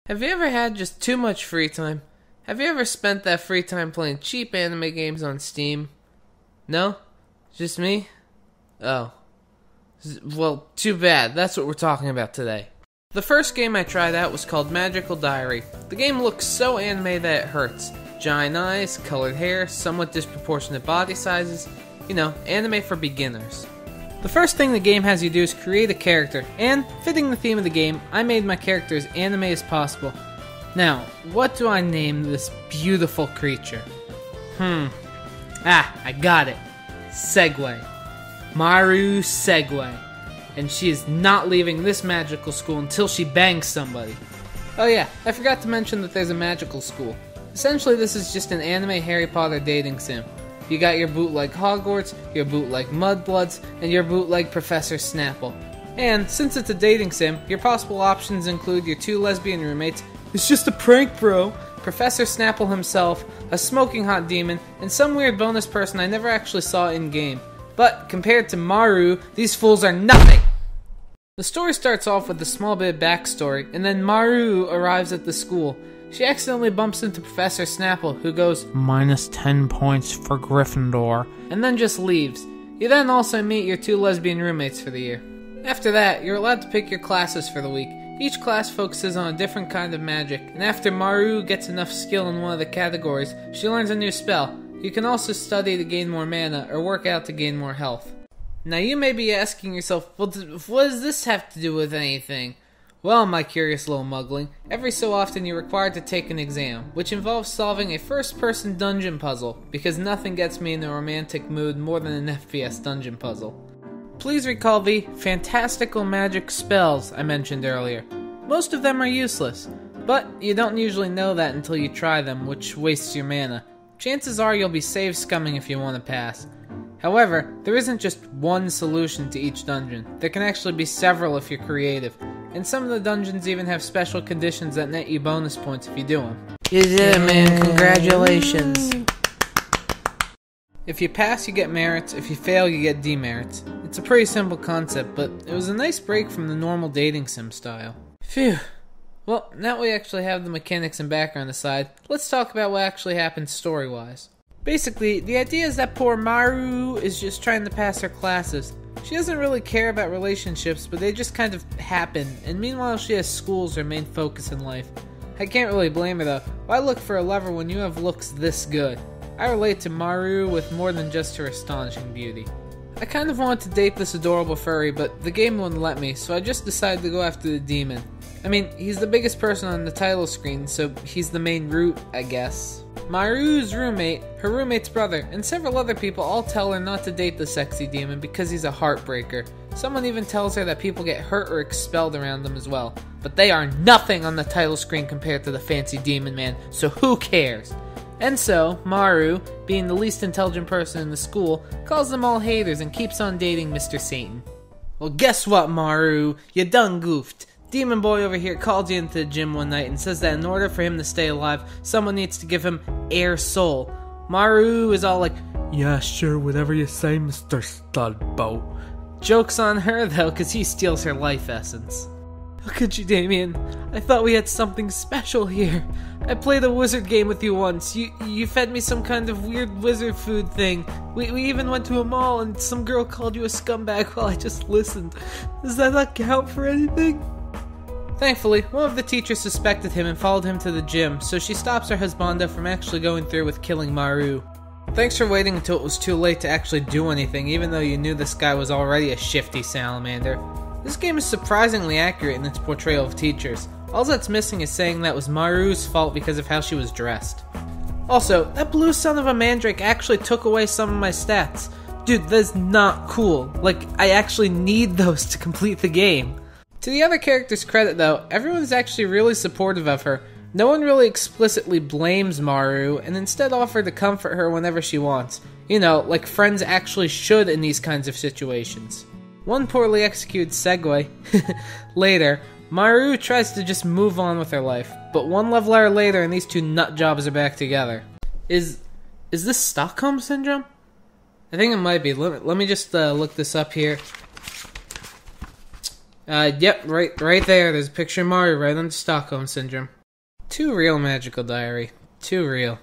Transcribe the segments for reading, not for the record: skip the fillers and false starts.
Have you ever had just too much free time? Have you ever spent that free time playing cheap anime games on Steam? No? Just me? Oh. Well, too bad. That's what we're talking about today. The first game I tried out was called Magical Diary. The game looks so anime that it hurts. Giant eyes, colored hair, somewhat disproportionate body sizes. You know, anime for beginners. The first thing the game has you do is create a character, and, fitting the theme of the game, I made my character as anime as possible. Now, what do I name this beautiful creature? I got it. Segway. Maruuuuuu Segway. And she is not leaving this magical school until she bangs somebody. Oh yeah, I forgot to mention that there's a magical school. Essentially, this is just an anime Harry Potter dating sim. You got your bootleg Hogwarts, your bootleg Mudbloods, and your bootleg Professor Snapple. And, since it's a dating sim, your possible options include your two lesbian roommates, it's just a prank, bro, Professor Snapple himself, a smoking hot demon, and some weird bonus person I never actually saw in-game. But, compared to Maruuuuuu, these fools are nothing! The story starts off with a small bit of backstory, and then Maruuuuuu arrives at the school. She accidentally bumps into Professor Snapple, who goes, "Minus 10 points for Gryffindor," and then just leaves. You then also meet your two lesbian roommates for the year. After that, you're allowed to pick your classes for the week. Each class focuses on a different kind of magic, and after Maruuuuuu gets enough skill in one of the categories, she learns a new spell. You can also study to gain more mana, or work out to gain more health. Now you may be asking yourself, well, what does this have to do with anything? Well, my curious little mugling, every so often you're required to take an exam, which involves solving a first-person dungeon puzzle, because nothing gets me in a romantic mood more than an FPS dungeon puzzle. Please recall the fantastical magic spells I mentioned earlier. Most of them are useless, but you don't usually know that until you try them, which wastes your mana. Chances are you'll be save scumming if you want to pass. However, there isn't just one solution to each dungeon. There can actually be several if you're creative. And some of the dungeons even have special conditions that net you bonus points if you do them. You did it, man. Congratulations. If you pass, you get merits. If you fail, you get demerits. It's a pretty simple concept, but it was a nice break from the normal dating sim style. Phew. Well, now we actually have the mechanics and background aside, let's talk about what actually happens story-wise. Basically, the idea is that poor Maruuuuuu is just trying to pass her classes. She doesn't really care about relationships, but they just kind of happen, and meanwhile she has school as her main focus in life. I can't really blame her though. Why look for a lover when you have looks this good? I relate to Maruuuuuu with more than just her astonishing beauty. I kind of wanted to date this adorable furry, but the game wouldn't let me, so I just decided to go after the demon. I mean, he's the biggest person on the title screen, so he's the main root, I guess. Maruuuuuu's roommate, her roommate's brother, and several other people all tell her not to date the sexy demon because he's a heartbreaker. Someone even tells her that people get hurt or expelled around them as well. But they are nothing on the title screen compared to the fancy demon man, so who cares? And so, Maruuuuuu, being the least intelligent person in the school, calls them all haters and keeps on dating Mr. Satan. Well, guess what, Maruuuuuu? You done goofed. Demon Boy over here called you into the gym one night and says that in order for him to stay alive, someone needs to give him air soul. Maruuuuuu is all like, "Yeah, sure, whatever you say, Mr. Studbo." Joke's on her though, cause he steals her life essence. Look at you, Damien. I thought we had something special here. I played a wizard game with you once. You fed me some kind of weird wizard food thing. We even went to a mall and some girl called you a scumbag while I just listened. Does that not count for anything? Thankfully, one of the teachers suspected him and followed him to the gym, so she stops her husbanda from actually going through with killing Maruuuuuu. Thanks for waiting until it was too late to actually do anything, even though you knew this guy was already a shifty salamander. This game is surprisingly accurate in its portrayal of teachers. All that's missing is saying that was Maruuuuu's fault because of how she was dressed. Also, that blue son of a mandrake actually took away some of my stats. Dude, that's not cool. Like, I actually need those to complete the game. To the other characters' credit though, everyone's actually really supportive of her. No one really explicitly blames Maruuuuuu, and instead offer to comfort her whenever she wants. You know, like friends actually should in these kinds of situations. One poorly executed segue. Later, Maruuuuuu tries to just move on with her life, but one love letter later and these two nutjobs are back together. Is this Stockholm Syndrome? I think it might be. Let me just look this up here. Yep, right there. There's a picture of Mario right under Stockholm Syndrome. Too real, Magical Diary. Too real.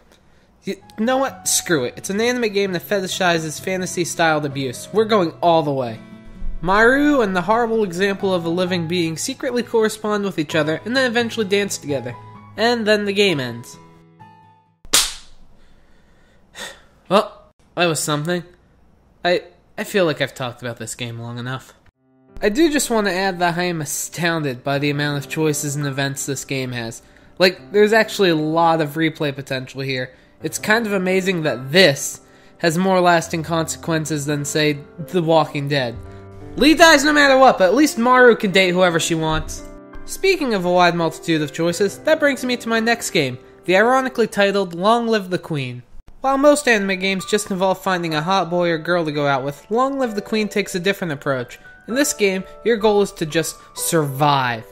You know what? Screw it. It's an anime game that fetishizes fantasy-styled abuse. We're going all the way. Maruuuuuu and the horrible example of a living being secretly correspond with each other and then eventually dance together. And then the game ends. Well, that was something. I feel like I've talked about this game long enough. I do just want to add that I am astounded by the amount of choices and events this game has. Like, there's actually a lot of replay potential here. It's kind of amazing that this has more lasting consequences than, say, The Walking Dead. Lee dies no matter what, but at least Maru can date whoever she wants. Speaking of a wide multitude of choices, that brings me to my next game, the ironically titled Long Live the Queen. While most anime games just involve finding a hot boy or girl to go out with, Long Live the Queen takes a different approach. In this game, your goal is to just survive.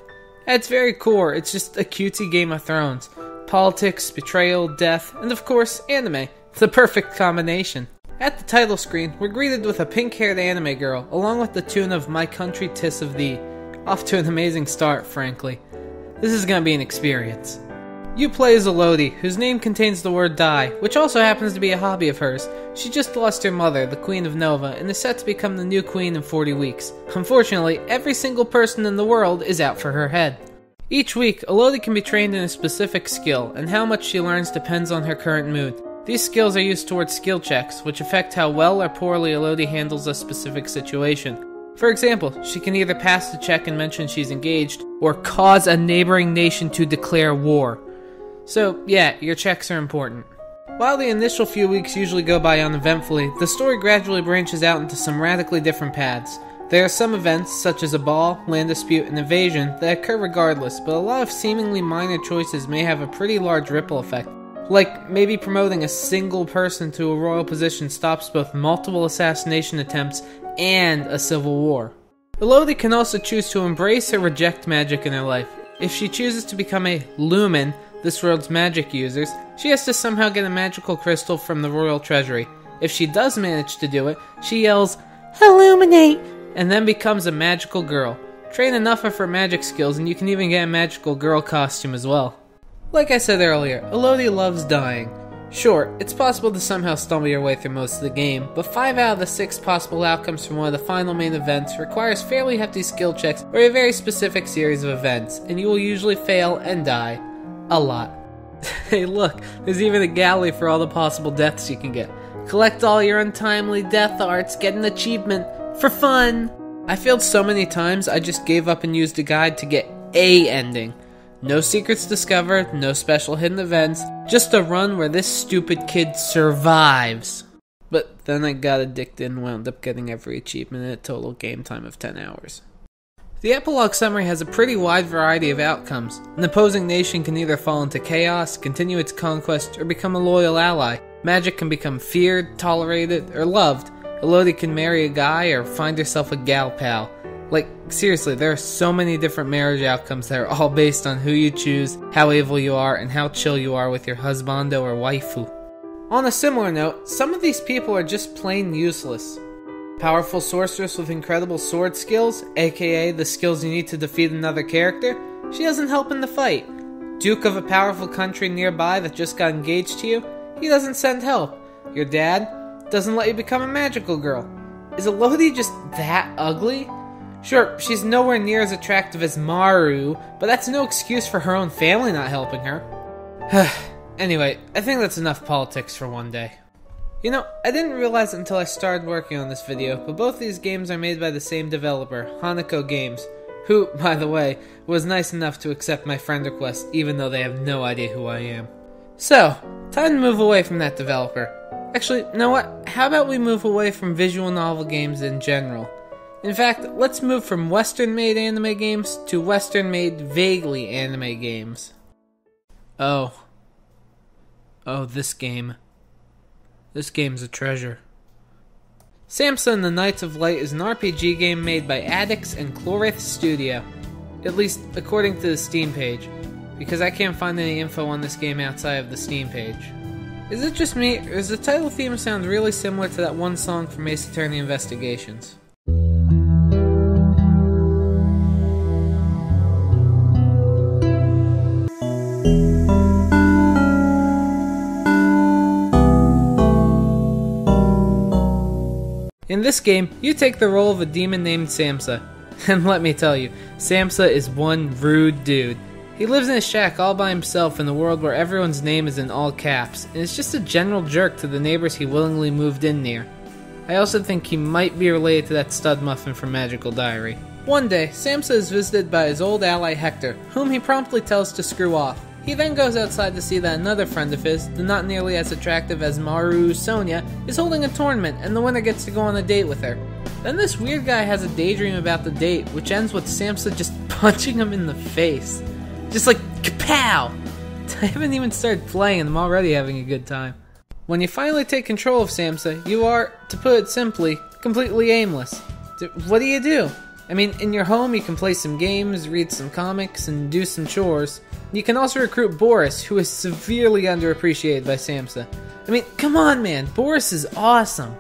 At its very core, it's just a cutesy Game of Thrones. Politics, betrayal, death, and of course, anime. The perfect combination. At the title screen, we're greeted with a pink-haired anime girl, along with the tune of My Country 'Tis of Thee. Off to an amazing start, frankly. This is gonna be an experience. You play as Elodie, whose name contains the word die, which also happens to be a hobby of hers. She just lost her mother, the Queen of Nova, and is set to become the new queen in 40 weeks. Unfortunately, every single person in the world is out for her head. Each week, Elodie can be trained in a specific skill, and how much she learns depends on her current mood. These skills are used towards skill checks, which affect how well or poorly Elodie handles a specific situation. For example, she can either pass the check and mention she's engaged, or cause a neighboring nation to declare war. So, yeah, your checks are important. While the initial few weeks usually go by uneventfully, the story gradually branches out into some radically different paths. There are some events, such as a ball, land dispute, and invasion, that occur regardless, but a lot of seemingly minor choices may have a pretty large ripple effect. Like, maybe promoting a single person to a royal position stops both multiple assassination attempts and a civil war. Elodie can also choose to embrace or reject magic in her life. If she chooses to become a lumen, this world's magic users, she has to somehow get a magical crystal from the royal treasury. If she does manage to do it, she yells, "Illuminate!" and then becomes a magical girl. Train enough of her magic skills and you can even get a magical girl costume as well. Like I said earlier, Elodie loves dying. Sure, it's possible to somehow stumble your way through most of the game, but 5 out of the 6 possible outcomes from one of the final main events requires fairly hefty skill checks or a very specific series of events, and you will usually fail and die. A lot. Hey look, there's even a gallery for all the possible deaths you can get. Collect all your untimely death arts, get an achievement, for fun! I failed so many times I just gave up and used a guide to get a ending. No secrets discovered, no special hidden events, just a run where this stupid kid survives. But then I got addicted and wound up getting every achievement in a total game time of 10 hours. The epilogue summary has a pretty wide variety of outcomes. An opposing nation can either fall into chaos, continue its conquest, or become a loyal ally. Magic can become feared, tolerated, or loved. Elodie can marry a guy or find herself a gal pal. Like, seriously, there are so many different marriage outcomes that are all based on who you choose, how evil you are, and how chill you are with your husbando or waifu. On a similar note, some of these people are just plain useless. Powerful sorceress with incredible sword skills, aka the skills you need to defeat another character, she doesn't help in the fight. Duke of a powerful country nearby that just got engaged to you, he doesn't send help. Your dad doesn't let you become a magical girl. Is Elodie just that ugly? Sure, she's nowhere near as attractive as Maruuuuuu, but that's no excuse for her own family not helping her. Anyway, I think that's enough politics for one day. You know, I didn't realize it until I started working on this video, but both these games are made by the same developer, Hanako Games, who, by the way, was nice enough to accept my friend request even though they have no idea who I am. So, time to move away from that developer. Actually, you know what? How about we move away from visual novel games in general? In fact, let's move from Western-made anime games to Western-made vaguely anime games. Oh, this game. This game's a treasure. Samson the Knights of Light is an RPG game made by Addix and Chlorith Studio. At least, according to the Steam page. Because I can't find any info on this game outside of the Steam page. Is it just me, or does the title theme sound really similar to that one song from Ace Attorney Investigations? In this game, you take the role of a demon named Samsa. And let me tell you, Samsa is one rude dude. He lives in a shack all by himself in a world where everyone's name is in all caps, and is just a general jerk to the neighbors he willingly moved in near. I also think he might be related to that stud muffin from Magical Diary. One day, Samsa is visited by his old ally Hector, whom he promptly tells to screw off. He then goes outside to see that another friend of his, the not nearly as attractive as Maruuuuuu Sonia, is holding a tournament and the winner gets to go on a date with her. Then this weird guy has a daydream about the date, which ends with Samsa just punching him in the face. Just like, kapow! I haven't even started playing and I'm already having a good time. When you finally take control of Samsa, you are, to put it simply, completely aimless. What do? I mean, in your home you can play some games, read some comics, and do some chores. You can also recruit Boris, who is severely underappreciated by Samsa. I mean, come on man, Boris is awesome!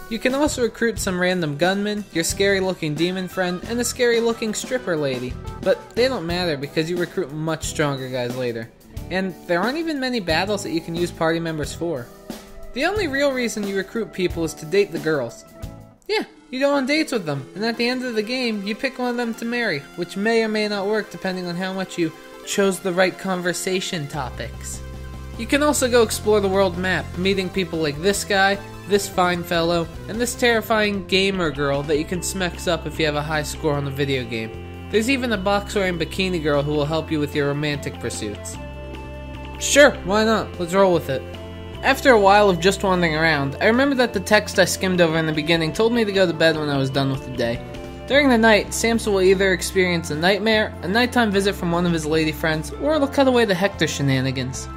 You can also recruit some random gunman, your scary looking demon friend, and a scary looking stripper lady. But they don't matter because you recruit much stronger guys later. And there aren't even many battles that you can use party members for. The only real reason you recruit people is to date the girls. Yeah, you go on dates with them, and at the end of the game, you pick one of them to marry, which may or may not work depending on how much you chose the right conversation topics. You can also go explore the world map, meeting people like this guy, this fine fellow, and this terrifying gamer girl that you can smex up if you have a high score on the video game. There's even a box-wearing bikini girl who will help you with your romantic pursuits. Sure, why not? Let's roll with it. After a while of just wandering around, I remember that the text I skimmed over in the beginning told me to go to bed when I was done with the day. During the night, Samsa will either experience a nightmare, a nighttime visit from one of his lady friends, or it'll cut away to Hector shenanigans.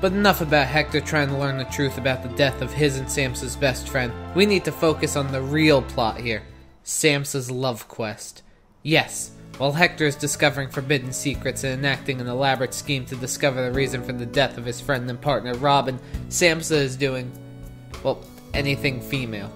But enough about Hector trying to learn the truth about the death of his and Samsa's best friend. We need to focus on the real plot here. Samsa's love quest. Yes, while Hector is discovering forbidden secrets and enacting an elaborate scheme to discover the reason for the death of his friend and partner Robin, Samsa is doing, well, anything female.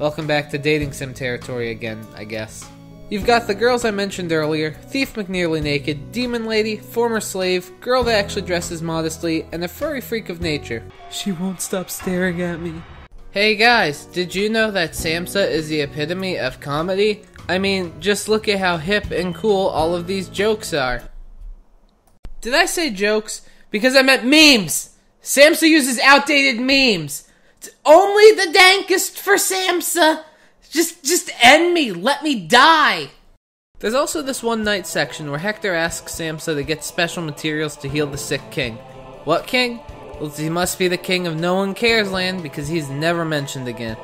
Welcome back to dating sim territory again, I guess. You've got the girls I mentioned earlier, Thief McNearly Naked, Demon Lady, Former Slave, Girl that actually dresses modestly, and a furry freak of nature. She won't stop staring at me. Hey guys, did you know that Samsa is the epitome of comedy? I mean, just look at how hip and cool all of these jokes are. Did I say jokes? Because I meant memes! Samsa uses outdated memes! It's only the dankest for Samsa! Just end me! Let me die! There's also this one night section where Hector asks Samsa to get special materials to heal the sick king. What king? Well, he must be the king of No One Cares Land because he's never mentioned again.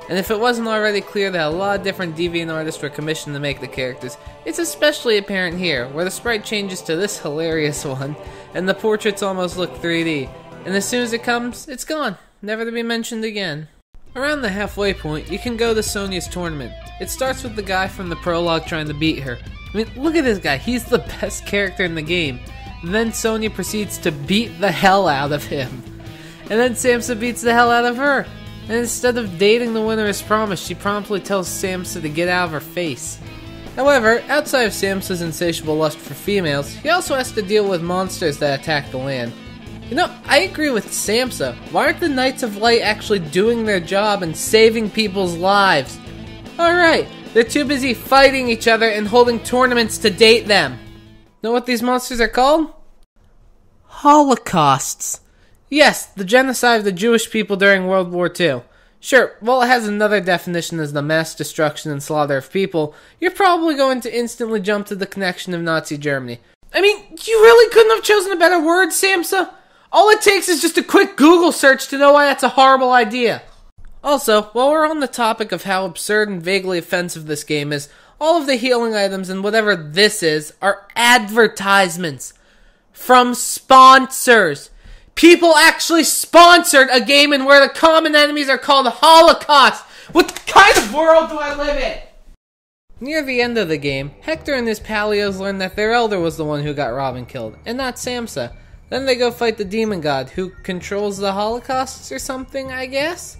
And if it wasn't already clear that a lot of different deviant artists were commissioned to make the characters, it's especially apparent here, where the sprite changes to this hilarious one, and the portraits almost look 3D. And as soon as it comes, it's gone, never to be mentioned again. Around the halfway point, you can go to Sonia's tournament. It starts with the guy from the prologue trying to beat her. I mean, look at this guy, he's the best character in the game. And then Sonia proceeds to beat the hell out of him. And then Samsa beats the hell out of her. And instead of dating the winner as promised, she promptly tells Samsa to get out of her face. However, outside of Samsa's insatiable lust for females, he also has to deal with monsters that attack the land. You know, I agree with Samsa. Why aren't the Knights of Light actually doing their job and saving people's lives? Alright, they're too busy fighting each other and holding tournaments to date them. Know what these monsters are called? Holocausts. Yes, the genocide of the Jewish people during World War II. Sure, while it has another definition as the mass destruction and slaughter of people, you're probably going to instantly jump to the connection of Nazi Germany. I mean, you really couldn't have chosen a better word, Samsa? All it takes is just a quick Google search to know why that's a horrible idea. Also, while we're on the topic of how absurd and vaguely offensive this game is, all of the healing items and whatever this is are advertisements from sponsors. People actually sponsored a game in where the common enemies are called Holocaust. What kind of world do I live in? Near the end of the game, Hector and his palios learn that their elder was the one who got Robin killed, and not Samsa. Then they go fight the demon god, who controls the Holocausts or something, I guess?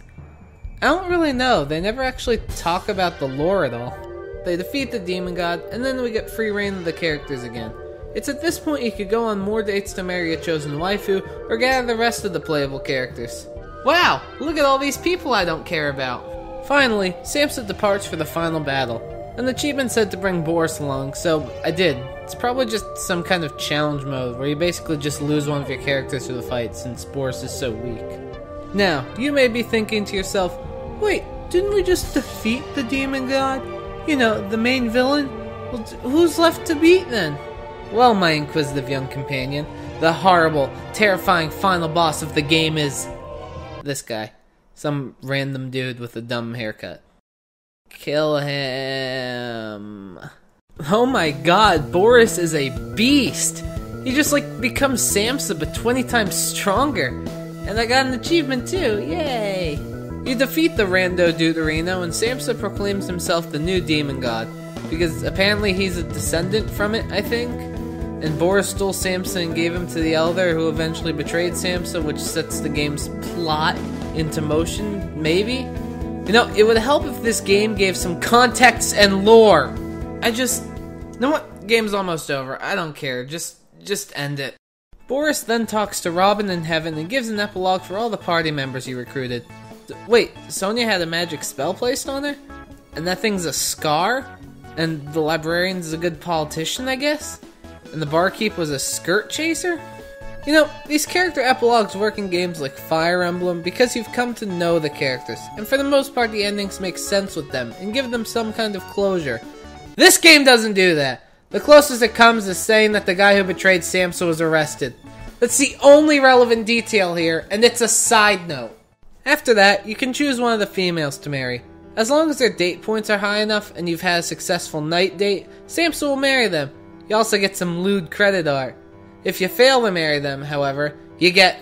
I don't really know, they never actually talk about the lore at all. They defeat the demon god, and then we get free reign of the characters again. It's at this point you could go on more dates to marry a chosen waifu, or gather the rest of the playable characters. Wow, look at all these people I don't care about. Finally, Samsa departs for the final battle. An achievement said to bring Boris along, so I did. It's probably just some kind of challenge mode where you basically just lose one of your characters to the fight since Boris is so weak. Now, you may be thinking to yourself, wait, didn't we just defeat the demon god? You know, the main villain? Well, who's left to beat then? Well, my inquisitive young companion, the horrible, terrifying final boss of the game is... this guy. Some random dude with a dumb haircut. Kill him. Oh my god, Boris is a beast! He just becomes Samsa but 20 times stronger. And I got an achievement too, yay! You defeat the rando Deuterino and Samsa proclaims himself the new demon god. Because apparently he's a descendant from it, I think. And Boris stole Samsa and gave him to the Elder who eventually betrayed Samsa, which sets the game's plot into motion, maybe? You know, it would help if this game gave some context and lore. You know what? Game's almost over. I don't care. Just end it. Boris then talks to Robin in heaven and gives an epilogue for all the party members he recruited. Wait, Sonia had a magic spell placed on her? And that thing's a scar? And the librarian's a good politician, I guess? And the barkeep was a skirt chaser? You know, these character epilogues work in games like Fire Emblem because you've come to know the characters, and for the most part the endings make sense with them and give them some kind of closure. This game doesn't do that. The closest it comes is saying that the guy who betrayed Samsa was arrested. That's the only relevant detail here, and it's a side note. After that, you can choose one of the females to marry. As long as their date points are high enough and you've had a successful night date, Samsa will marry them. You also get some lewd credit art. If you fail to marry them, however, you get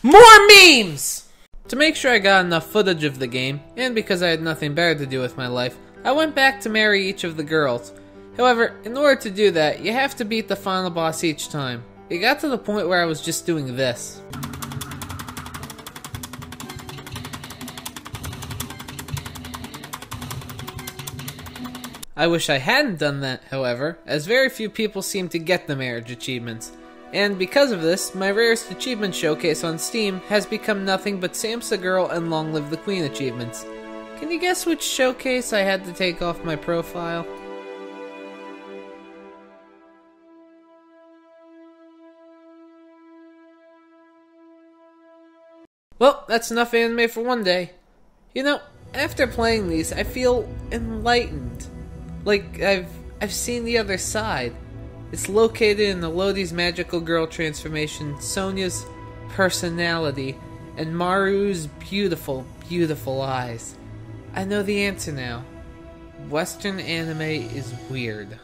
more memes! To make sure I got enough footage of the game, and because I had nothing better to do with my life, I went back to marry each of the girls. However, in order to do that, you have to beat the final boss each time. It got to the point where I was just doing this. I wish I hadn't done that, however, as very few people seem to get the marriage achievements. And because of this, my rarest achievement showcase on Steam has become nothing but Samsa Girl and Long Live the Queen achievements. Can you guess which showcase I had to take off my profile? Well, that's enough anime for one day. You know, after playing these, I feel enlightened. Like I've seen the other side. It's located in Elodie's magical girl transformation, Sonia's personality, and Maruuuuu's beautiful, beautiful eyes. I know the answer now. Western anime is weird.